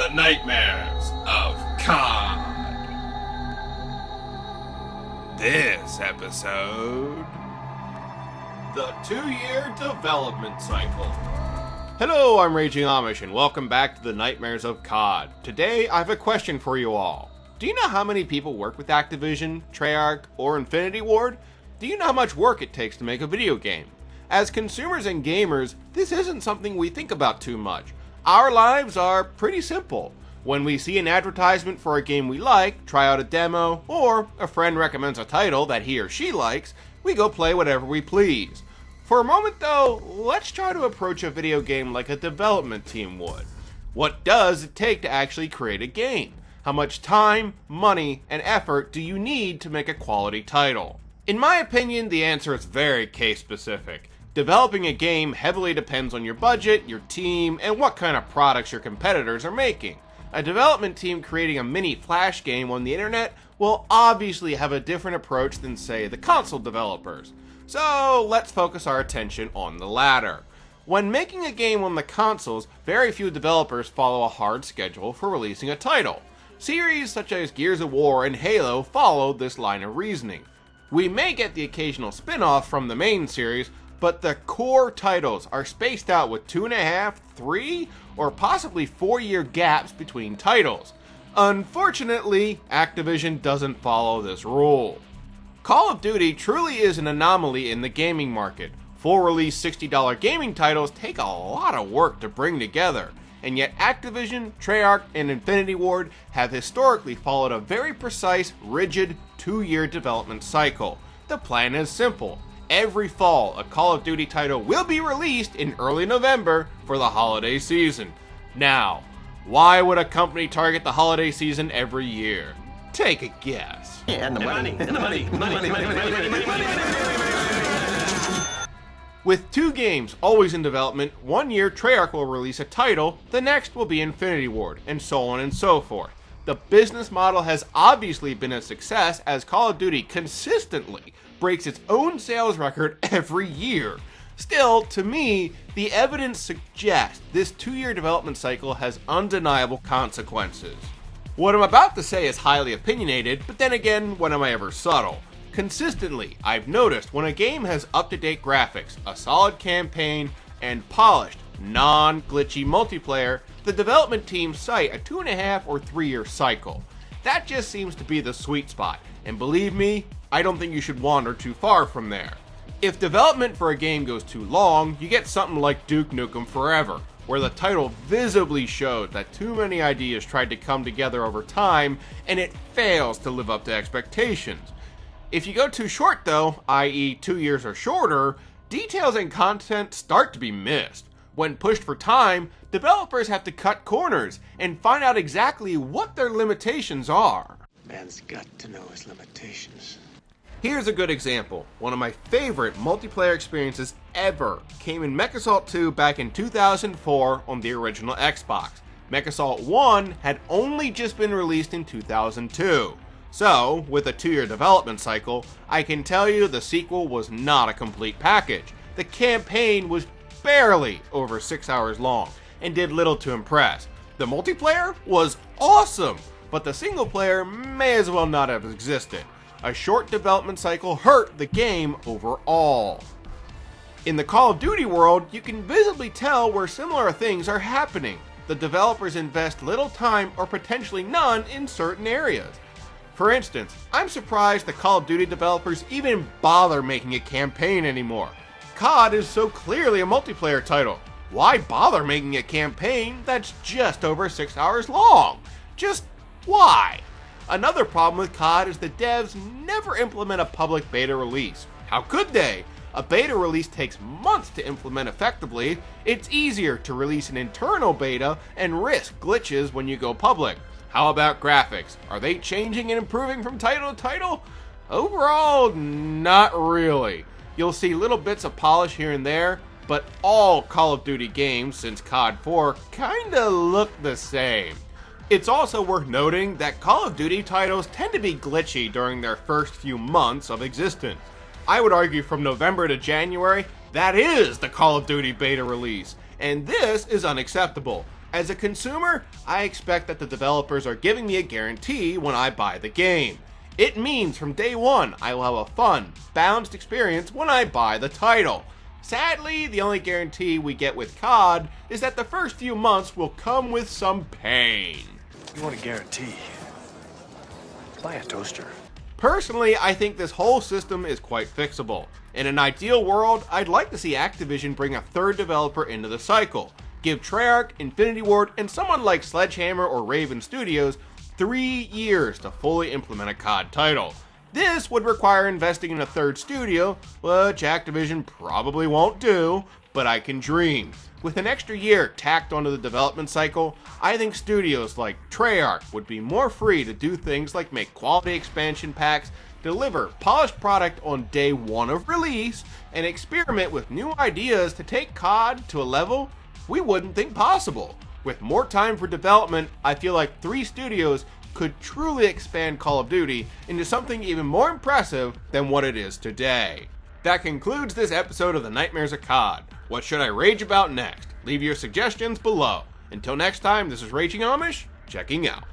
The Nightmares of COD. This episode, the 2-year development cycle. Hello, I'm Raging Amish, and welcome back to the Nightmares of COD. Today, I have a question for you all. Do you know how many people work with Activision, Treyarch, or Infinity Ward? Do you know how much work it takes to make a video game? As consumers and gamers, this isn't something we think about too much. Our lives are pretty simple. When we see an advertisement for a game we like, try out a demo, or a friend recommends a title that he or she likes, we go play whatever we please. For a moment though, let's try to approach a video game like a development team would. What does it take to actually create a game? How much time, money, and effort do you need to make a quality title? In my opinion, the answer is very case specific. Developing a game heavily depends on your budget, your team, and what kind of products your competitors are making. A development team creating a mini Flash game on the internet will obviously have a different approach than, say, the console developers. So let's focus our attention on the latter. When making a game on the consoles, very few developers follow a hard schedule for releasing a title. Series such as Gears of War and Halo follow this line of reasoning. We may get the occasional spin-off from the main series, but the core titles are spaced out with 2.5, 3, or possibly 4-year gaps between titles. Unfortunately, Activision doesn't follow this rule. Call of Duty truly is an anomaly in the gaming market. Full release $60 gaming titles take a lot of work to bring together, and yet Activision, Treyarch, and Infinity Ward have historically followed a very precise, rigid 2-year development cycle. The plan is simple. Every fall, a Call of Duty title will be released in early November for the holiday season. Now, why would a company target the holiday season every year? Take a guess. And the money. With 2 games always in development, one year Treyarch will release a title, the next will be Infinity Ward, and so on and so forth. The business model has obviously been a success as Call of Duty consistently breaks its own sales record every year. Still, to me, the evidence suggests this 2-year development cycle has undeniable consequences. What I'm about to say is highly opinionated, but then again, when am I ever subtle? Consistently, I've noticed when a game has up-to-date graphics, a solid campaign, and polished, non-glitchy multiplayer, the development teams cite a 2.5 or 3-year cycle. That just seems to be the sweet spot, and believe me, I don't think you should wander too far from there. If development for a game goes too long, you get something like Duke Nukem Forever, where the title visibly showed that too many ideas tried to come together over time, and it fails to live up to expectations. If you go too short though, i.e. 2 years or shorter, details and content start to be missed. When pushed for time, developers have to cut corners and find out exactly what their limitations are. Man's got to know his limitations. Here's a good example. One of my favorite multiplayer experiences ever came in MechAssault 2 back in 2004 on the original Xbox. MechAssault 1 had only just been released in 2002. So, with a 2-year development cycle, I can tell you the sequel was not a complete package. The campaign was barely over 6 hours long and did little to impress. The multiplayer was awesome, but the single player may as well not have existed. A short development cycle hurt the game overall. In the Call of Duty world, you can visibly tell where similar things are happening. The developers invest little time or potentially none in certain areas. For instance, I'm surprised the Call of Duty developers even bother making a campaign anymore. COD is so clearly a multiplayer title. Why bother making a campaign that's just over 6 hours long? Just why? Another problem with COD is the devs never implement a public beta release. How could they? A beta release takes months to implement effectively. It's easier to release an internal beta and risk glitches when you go public. How about graphics? Are they changing and improving from title to title? Overall, not really. You'll see little bits of polish here and there, but all Call of Duty games since COD 4 kinda look the same. It's also worth noting that Call of Duty titles tend to be glitchy during their first few months of existence. I would argue from November to January, that is the Call of Duty beta release, and this is unacceptable. As a consumer, I expect that the developers are giving me a guarantee when I buy the game. It means from day one I will have a fun, balanced experience when I buy the title. Sadly, the only guarantee we get with COD is that the first few months will come with some pain. You want a guarantee? Buy a toaster. Personally, I think this whole system is quite fixable. In an ideal world, I'd like to see Activision bring a third developer into the cycle. Give Treyarch, Infinity Ward, and someone like Sledgehammer or Raven Studios 3 years to fully implement a COD title. This would require investing in a third studio, which Activision probably won't do, but I can dream. With an extra year tacked onto the development cycle, I think studios like Treyarch would be more free to do things like make quality expansion packs, deliver polished product on day one of release, and experiment with new ideas to take COD to a level we wouldn't think possible. With more time for development, I feel like 3 studios could truly expand Call of Duty into something even more impressive than what it is today. That concludes this episode of the Nightmares of COD. What should I rage about next? Leave your suggestions below. Until next time, this is Raging Amish, checking out.